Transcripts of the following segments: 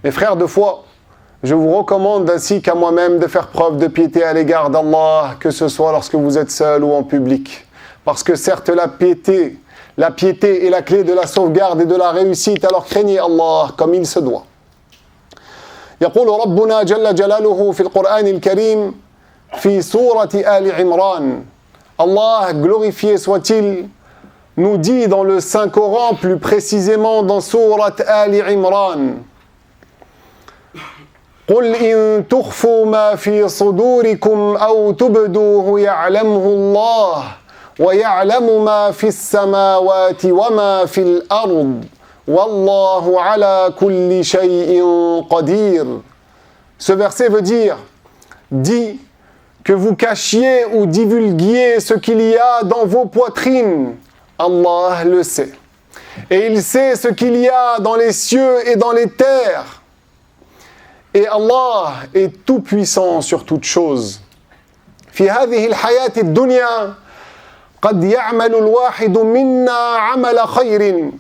Mes frères de foi, je vous recommande ainsi qu'à moi-même de faire preuve de piété à l'égard d'Allah, que ce soit lorsque vous êtes seul ou en public. Parce que certes, la piété est la clé de la sauvegarde et de la réussite, alors craignez Allah comme il se doit. يقول ربنا جل جلاله في القرآن الكريم في سورة آل عمران. Allah, glorifié soit-il, nous dit dans le Saint-Coran, plus précisément dans Surat Ali Imran, قل إن تخفوا ما في صدوركم أو تبدوه يعلمه الله ويعلم ما في السماوات وما في الأرض والله على كل شيء قدير. Ce verset veut dire, dis que vous cachiez ou divulguiez ce qu'il y a dans vos poitrines, Allah le sait. Et il sait ce qu'il y a dans les cieux et dans les terres. Et Allah est tout puissant sur toute chose. في هذه الحياة الدنيا قد يعمل الواحد منا عمل خير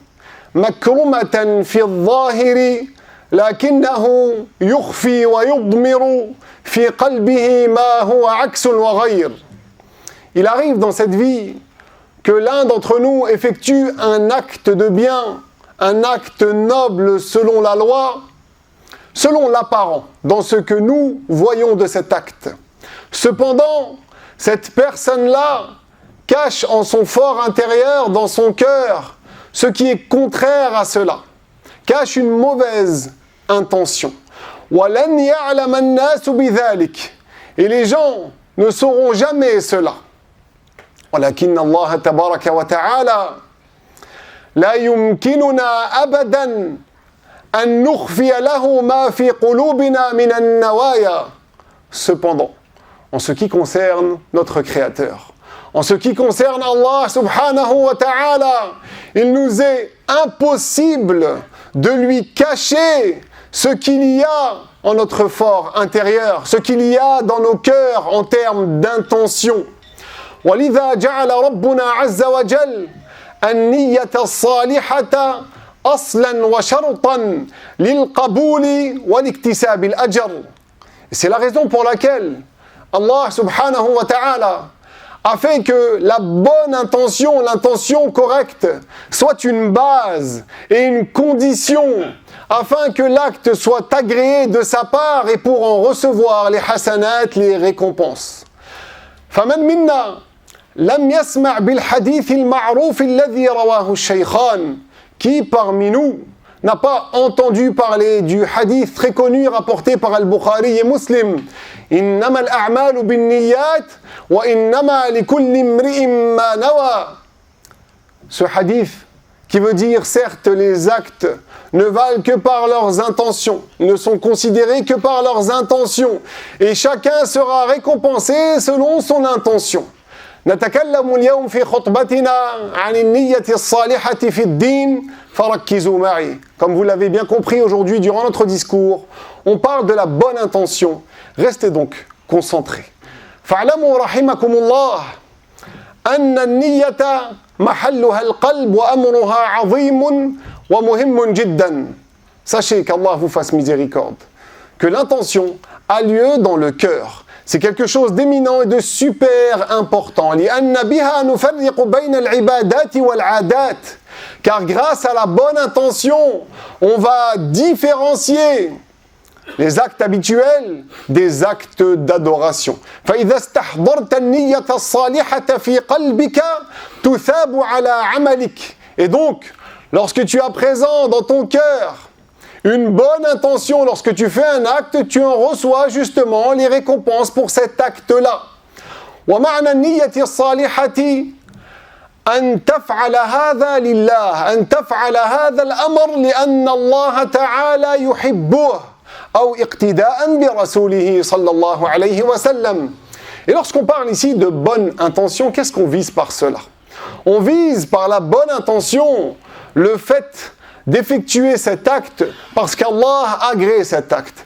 مكرمة في الظاهر لكنه يخفي ويضمر في قلبه ما هو عكس وغير. Il arrive dans cette vie que l'un d'entre nous effectue un acte de bien, un acte noble selon la loi, selon l'apparent, dans ce que nous voyons de cet acte. Cependant, cette personne-là cache en son fort intérieur, dans son cœur, ce qui est contraire à cela, cache une mauvaise intention. وَلَنْ يَعْلَمَ النَّاسُ بِذَلِكَ. Et les gens ne sauront jamais cela. وَلَكِنَّ اللَّهَ تَبَارَكَ وَتَعَالَى لَا يُمْكِنُنَا أَبَدًا أن نخفي له ما في قلوبنا من النوايا. Cependant, en ce qui concerne notre Créateur, en ce qui concerne Allah subhanahu wa ta'ala, il nous est impossible de lui cacher ce qu'il y a en notre fort intérieur, ce qu'il y a dans nos cœurs en termes d'intention. ولذا جعل ربنا عز وجل النية الصالحة أصلاً وشرطاً للقبول والاكتساب الأجر. C'est la raison pour laquelle Allah subhanahu wa ta'ala a fait que la bonne intention, l'intention correcte, soit une base et une condition afin que l'acte soit agréé de sa part et pour en recevoir les hasanat, les récompenses. فمن منا لم يسمع بالحديث المعروف الذي رواه الشيخان. Qui parmi nous n'a pas entendu parler du hadith très connu rapporté par Al-Bukhari et Muslim, إنما الأعمال بالنيات وإنما لكل امرئ ما نوى. Ce hadith qui veut dire certes les actes ne valent que par leurs intentions, ne sont considérés que par leurs intentions et chacun sera récompensé selon son intention. نتكلم اليوم في خطبتنا عن النية الصالحة في الدين فركزوا معي. Comme vous l'avez bien compris aujourd'hui durant notre discours, on parle de la bonne intention. Restez donc concentrés. فاعلموا رحمكم الله أن النية محلها القلب وأمرها عظيم ومهم جدا. Sachez qu'Allah vous fasse miséricorde, que l'intention a lieu dans le cœur. C'est quelque chose d'éminent et de super important. لأن بها نفرق بين العبادات والعادات. Car grâce à la bonne intention, on va différencier les actes habituels des actes d'adoration. فإذا استحضرت النية الصالحة في قلبك تثاب على عملك. Et donc, lorsque tu as présent dans ton cœur une bonne intention, lorsque tu fais un acte, tu en reçois justement les récompenses pour cet acte-là. ومعنى النية الصالحة أن تفعل هذا لله، أن تفعل هذا الأمر لأن الله تعالى يحبه أو اقتداء برسوله صلى الله عليه وسلم. Et lorsqu'on parle ici de bonne intention, qu'est-ce qu'on vise par cela? On vise par la bonne intention le fait d'effectuer cet acte parce qu'Allah agrée cet acte.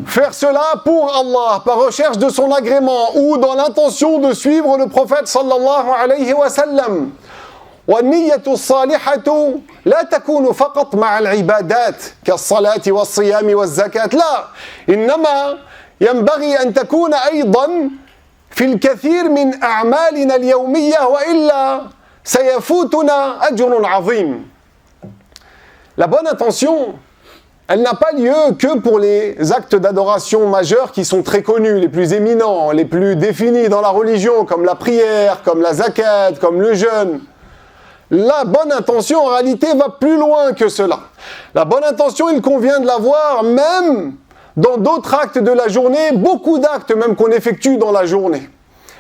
Faire cela pour Allah, par recherche de son agrément ou dans l'intention de suivre le prophète sallallahu alayhi wa sallam. والنية الصالحة لا تكون فقط مع العبادات كالصلاة والصيام والزكاة، لا، إنما ينبغي أن تكون أيضا في الكثير من أعمالنا اليومية، وإلا سيفوتنا أجر عظيم. La bonne intention, elle n'a pas lieu que pour les actes d'adoration majeurs qui sont très connus, les plus éminents, les plus définis dans la religion, comme la prière, comme la zakat, comme le jeûne. La bonne intention, en réalité, va plus loin que cela. La bonne intention, il convient de l'avoir même dans d'autres actes de la journée, beaucoup d'actes même qu'on effectue dans la journée.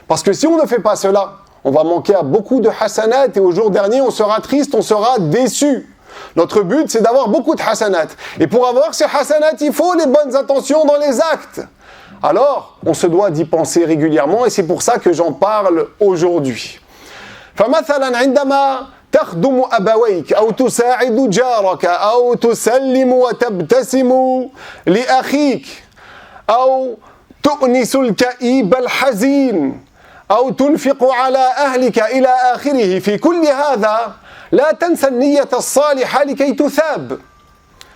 Parce que si on ne fait pas cela, on va manquer à beaucoup de hasanat et au jour dernier, on sera triste, on sera déçu. Notre but, c'est d'avoir beaucoup de hasanat. Et pour avoir ces hasanat, il faut les bonnes intentions dans les actes. Alors, on se doit d'y penser régulièrement et c'est pour ça que j'en parle aujourd'hui. فمثلا عندما تخدم أبويك أو تساعد جارك أو تسلم وتبتسم لأخيك أو تؤنس الكئيب الحزين أو تنفق على أهلك إلى آخره، في كل هذا لا تنسى النية الصالحة لكي تثاب.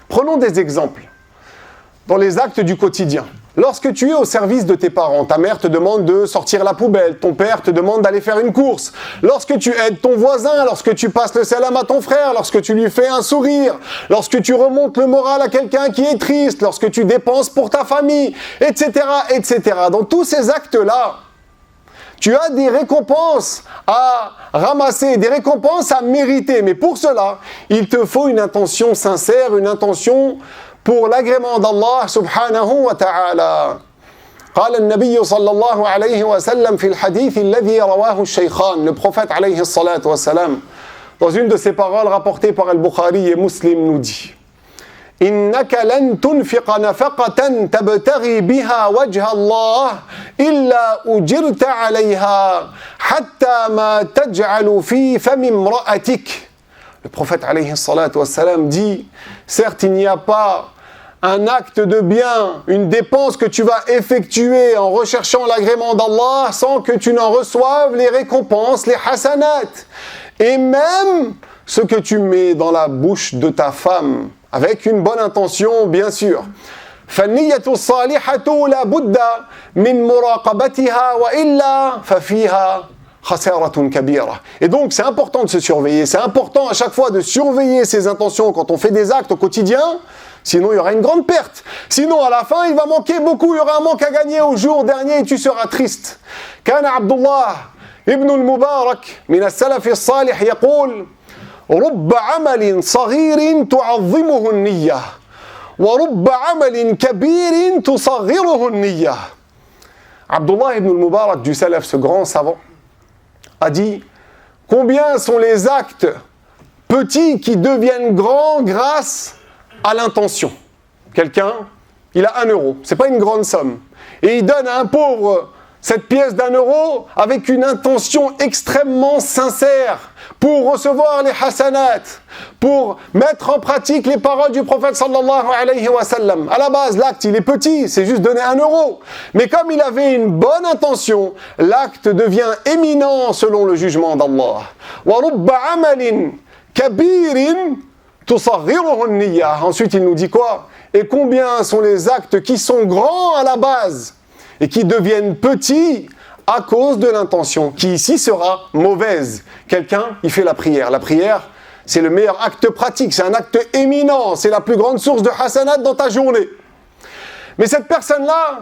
Prenons des exemples dans les actes du quotidien. Lorsque tu es au service de tes parents, ta mère te demande de sortir la poubelle, ton père te demande d'aller faire une course, lorsque tu aides ton voisin, lorsque tu passes le salam à ton frère, lorsque tu lui fais un sourire, lorsque tu remontes le moral à quelqu'un qui est triste, lorsque tu dépenses pour ta famille, etc., etc. Dans tous ces actes-là, tu as des récompenses à ramasser, des récompenses à mériter. Mais pour cela, il te faut une intention sincère, une intention pour l'agrément d'Allah subhanahu wa ta'ala. قال النبي صلى الله عليه وسلم في الحديث الذي رواه الشيخان, le prophète عليه الصلاة والسلام, dans une de ses paroles rapportées par Al-Bukhari et Muslim, nous dit: إنك لن تنفق نفقة تبتغي بها وجه الله إلا أجرت عليها حتى ما تجعل في فم امرأتك. Le prophète alayhi salatu wassalam dit: certes, il n'y a pas un acte de bien, une dépense que tu vas effectuer en recherchant l'agrément d'Allah sans que tu n'en reçoives les récompenses, les hasanat. Et même ce que tu mets dans la bouche de ta femme, avec une bonne intention, bien sûr. فالنية الصالحة لا بد من مراقبتها وإلا ففيها خسارة كبيرة. Et donc c'est important de se surveiller, c'est important à chaque fois de surveiller ses intentions quand on fait des actes au quotidien, sinon il y aura une grande perte. Sinon à la fin il va manquer beaucoup, il y aura un manque à gagner au jour dernier et tu seras triste. كان عبد الله ابن المبارك من السلف الصالح يقول: رب عمل صغير تعظمه النية ورب عمل كبير تصغره النية. Abdullah ibn al-Mubarak du Salaf, ce grand savant, a dit: combien sont les actes petits qui deviennent grands grâce à l'intention. Quelqu'un, il a 1 euro, c'est pas une grande somme, et il donne à un pauvre cette pièce d'1 euro avec une intention extrêmement sincère pour recevoir les hasanat, pour mettre en pratique les paroles du prophète sallallahu alayhi wa sallam. À la base, l'acte, il est petit, c'est juste donner 1 euro. Mais comme il avait une bonne intention, l'acte devient éminent selon le jugement d'Allah. Wa rubba amalin kabirin tusaghiruhu an-niyya. Ensuite, il nous dit quoi? Et combien sont les actes qui sont grands à la base et qui deviennent petits à cause de l'intention, qui ici sera mauvaise. Quelqu'un, il fait la prière. La prière, c'est le meilleur acte pratique, c'est un acte éminent, c'est la plus grande source de hasanat dans ta journée. Mais cette personne-là,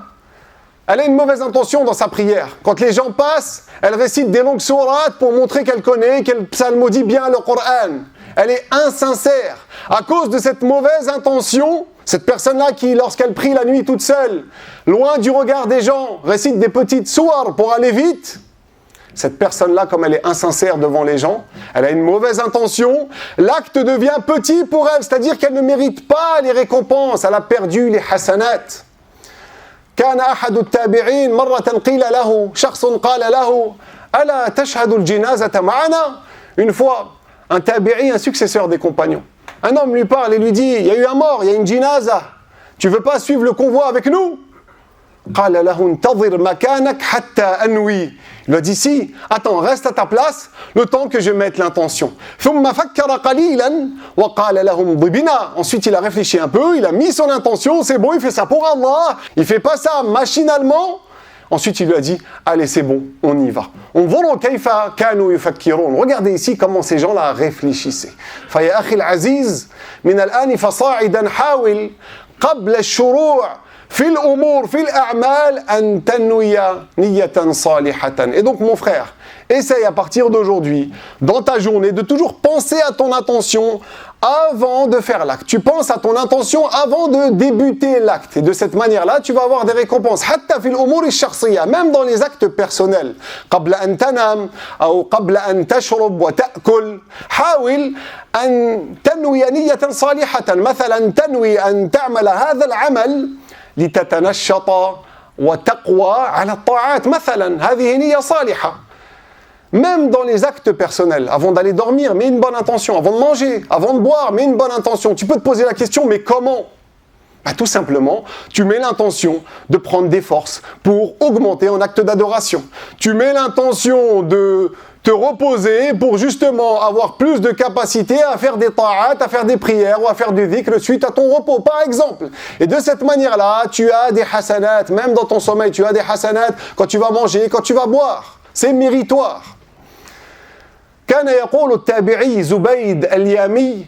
elle a une mauvaise intention dans sa prière. Quand les gens passent, elle récite des longues sourates pour montrer qu'elle connaît, qu'elle psalmodie bien le Coran. Elle est insincère. À cause de cette mauvaise intention, cette personne-là qui, lorsqu'elle prie la nuit toute seule, loin du regard des gens, récite des petites sourates pour aller vite, cette personne-là, comme elle est insincère devant les gens, elle a une mauvaise intention, l'acte devient petit pour elle, c'est-à-dire qu'elle ne mérite pas les récompenses, elle a perdu les hasanat. كان أحد التابعين مرة قيل له شخص قال له ألا تشهد الجنازة معنا. Une fois, un tabi'i, un successeur des compagnons, un homme lui parle et lui dit: il y a eu un mort, il y a une jinaza, tu veux pas suivre le convoi avec nous? قال له انتظر مكانك حتى أنوي. Il lui a dit si, attends, reste à ta place le temps que je mette l'intention. Ensuite, il a réfléchi un peu, il a mis son intention, c'est bon, il fait ça pour Allah, il fait pas ça machinalement. Ensuite, il lui a dit allez, c'est bon, on y va. Regardez ici comment ces gens-là réfléchissaient. فيا أخي العزيز من الآن فصاعدا حاول قبل الشروع في الأمور في الأعمال أن تنوي نية صالحة. Et donc mon frère, essaye à partir d'aujourd'hui, dans ta journée, de toujours penser à ton intention avant de faire l'acte. Tu penses à ton intention avant de débuter l'acte. Et de cette manière-là, tu vas avoir des récompenses. حتى في الأمور الشخصية, même dans les actes personnels. قبل أن تنام أو قبل أن تشرب وتأكل حاول أن تنوي نية صالحة. مثلا تنوي أن تعمل هذا العمل لتتنشط وتقوى على الطاعات. مثلا هذه نية صالحة. Même dans les actes personnels, avant d'aller dormir, mets une bonne intention. Avant de manger, avant de boire, mets une bonne intention. Tu peux te poser la question, mais comment ? Tout simplement, tu mets l'intention de prendre des forces pour augmenter en acte d'adoration. Tu mets l'intention de te reposer pour justement avoir plus de capacité à faire des ta'at, à faire des prières ou à faire du dhikr suite à ton repos, par exemple. Et de cette manière-là, tu as des hasanat, même dans ton sommeil, tu as des hasanat quand tu vas manger, quand tu vas boire. C'est méritoire. كان يقول التابعي زبيد اليامي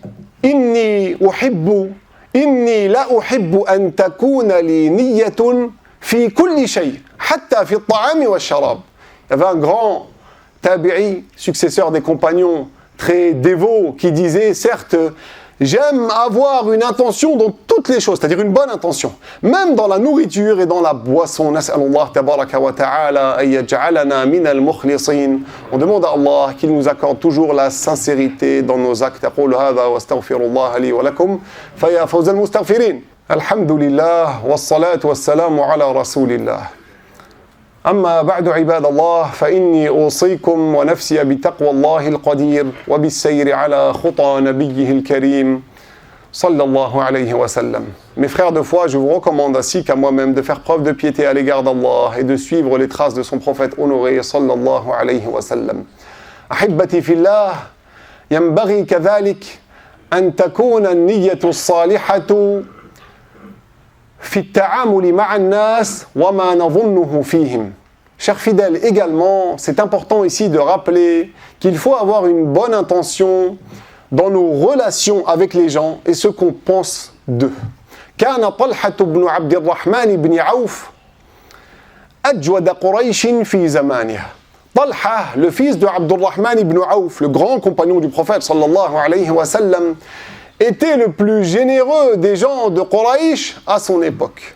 إني لا أحب أن تكون لي نية في كل شيء حتى في الطعام والشراب. Il y avait un grand tabi'i, successeur des compagnons, très dévot, qui disait certes, j'aime avoir une intention dans toutes les choses, c'est-à-dire une bonne intention, même dans la nourriture et dans la boisson. Nas'alullah tabaraka wa ta'ala an yaj'alana min al-mukhlisin. On demande à Allah qu'il nous accorde toujours la sincérité dans nos actes. أقول هذا واستغفر الله لي ولكم فيا فوز المستغفرين. الحمد لله والصلاة والسلام على رسول الله. أما بعد عباد الله فإني أوصيكم ونفسي بتقوى الله القدير وبالسير على خطى نبيه الكريم صلى الله عليه وسلم. Mes frères de foi, je vous recommande ainsi qu'à moi-même de faire preuve de piété à l'égard d'Allah et de suivre les traces de son prophète honoré صلى الله عليه وسلم. أحبتي في الله ينبغي كذلك أن تكون النية الصالحة في التعامل مع الناس وما نظنه فيهم. Chers fidèles, également, c'est important ici de rappeler qu'il faut avoir une bonne intention dans nos relations avec les gens et ce qu'on pense d'eux. كان طلحة بن عبد الرحمن بن عوف أجود قريش في زمانه. Talha, le fils de Abdurrahman ibn Auf, le grand compagnon du prophète sallallahu alayhi wa sallam, était le plus généreux des gens de Quraïsh à son époque.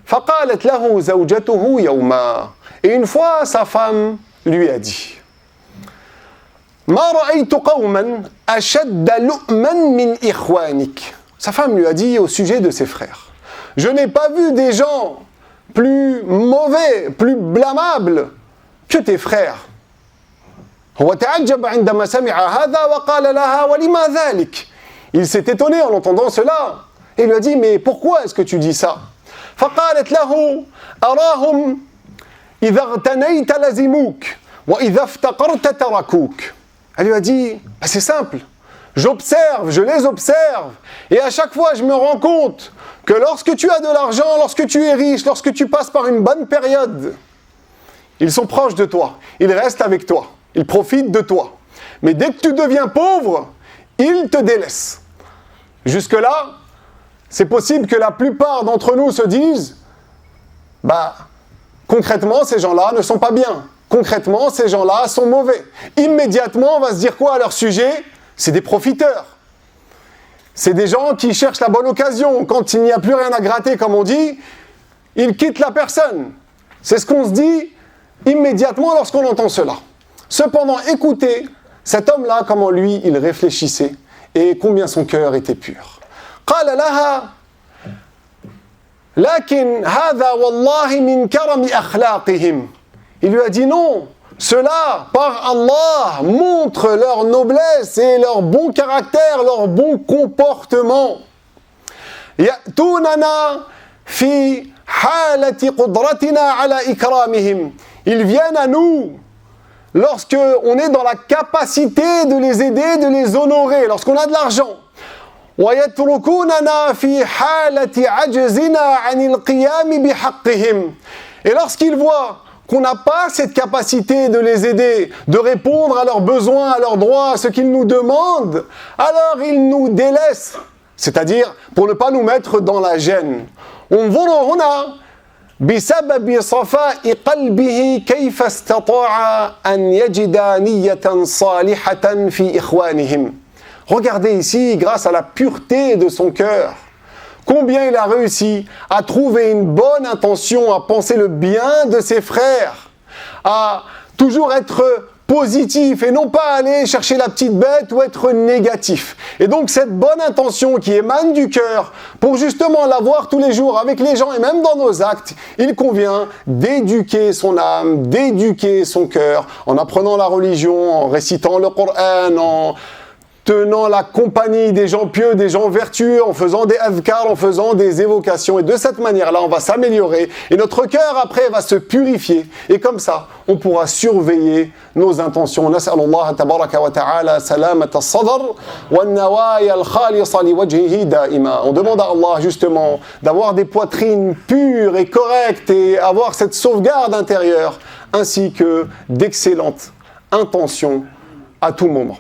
فقالت له زوجته يوما. Et une fois, sa femme lui a dit ما رأيت قوما أشد لؤما من إخوانك. Sa femme lui a dit au sujet de ses frères, je n'ai pas vu des gens plus mauvais, plus blâmables que tes frères. هو تعجب عندما سمع هذا وقال لها ولما ذلك. Il s'est étonné en entendant cela et il lui a dit mais pourquoi est-ce que tu dis ça? فقالت له أراهم إذا اغتنيت لزموك وإذا افتقرت تركوك. Elle lui a dit c'est simple, j'observe, je les observe et à chaque fois je me rends compte que lorsque tu as de l'argent, lorsque tu es riche, lorsque tu passes par une bonne période, ils sont proches de toi, ils restent avec toi, ils profitent de toi. Mais dès que tu deviens pauvre, ils te délaissent. Jusque-là, c'est possible que la plupart d'entre nous se disent concrètement, ces gens-là ne sont pas bien. Concrètement, ces gens-là sont mauvais. Immédiatement, on va se dire quoi à leur sujet? C'est des profiteurs. C'est des gens qui cherchent la bonne occasion. Quand il n'y a plus rien à gratter, comme on dit, ils quittent la personne. C'est ce qu'on se dit immédiatement lorsqu'on entend cela. Cependant, écoutez cet homme-là, comment lui, il réfléchissait et combien son cœur était pur. قال لها لكن هذا والله من كرم أخلاقهم. Il lui a dit non, cela, par Allah, montre leur noblesse et leur bon caractère, leur bon comportement. يأتوننا في حالة قدرتنا على إكرامهم. Ils viennent à nous lorsque on est dans la capacité de les aider, de les honorer, lorsqu'on a de l'argent. وَيَتْرُكُونَنَا فِي حَالَةِ عَجْزِنَا عَنِ الْقِيَامِ بِحَقِّهِمْ. Et lorsqu'ils voient qu'on n'a pas cette capacité de les aider, de répondre à leurs besoins, à leurs droits, à ce qu'ils nous demandent, alors ils nous délaissent. C'est-à-dire, pour ne pas nous mettre dans la gêne. انظروا هنا بسبب صفاء قلبه كيف استطاع أن يجد نية صالحة في إخوانهم. Regardez ici, grâce à la pureté de son cœur, combien il a réussi à trouver une bonne intention, à penser le bien de ses frères, à toujours être positif et non pas aller chercher la petite bête ou être négatif. Et donc cette bonne intention qui émane du cœur, pour justement l'avoir tous les jours avec les gens et même dans nos actes, il convient d'éduquer son âme, d'éduquer son cœur, en apprenant la religion, en récitant le Coran, en tenant la compagnie des gens pieux, des gens vertueux, en faisant des adhkar, en faisant des évocations. Et de cette manière-là, on va s'améliorer. Et notre cœur, après, va se purifier. Et comme ça, on pourra surveiller nos intentions. Nas'alullah tabaraka wa ta'ala salamata as-sadr wa an-nawaya al-khalisa li wajhihi da'ima. On demande à Allah, justement, d'avoir des poitrines pures et correctes et avoir cette sauvegarde intérieure, ainsi que d'excellentes intentions à tout moment.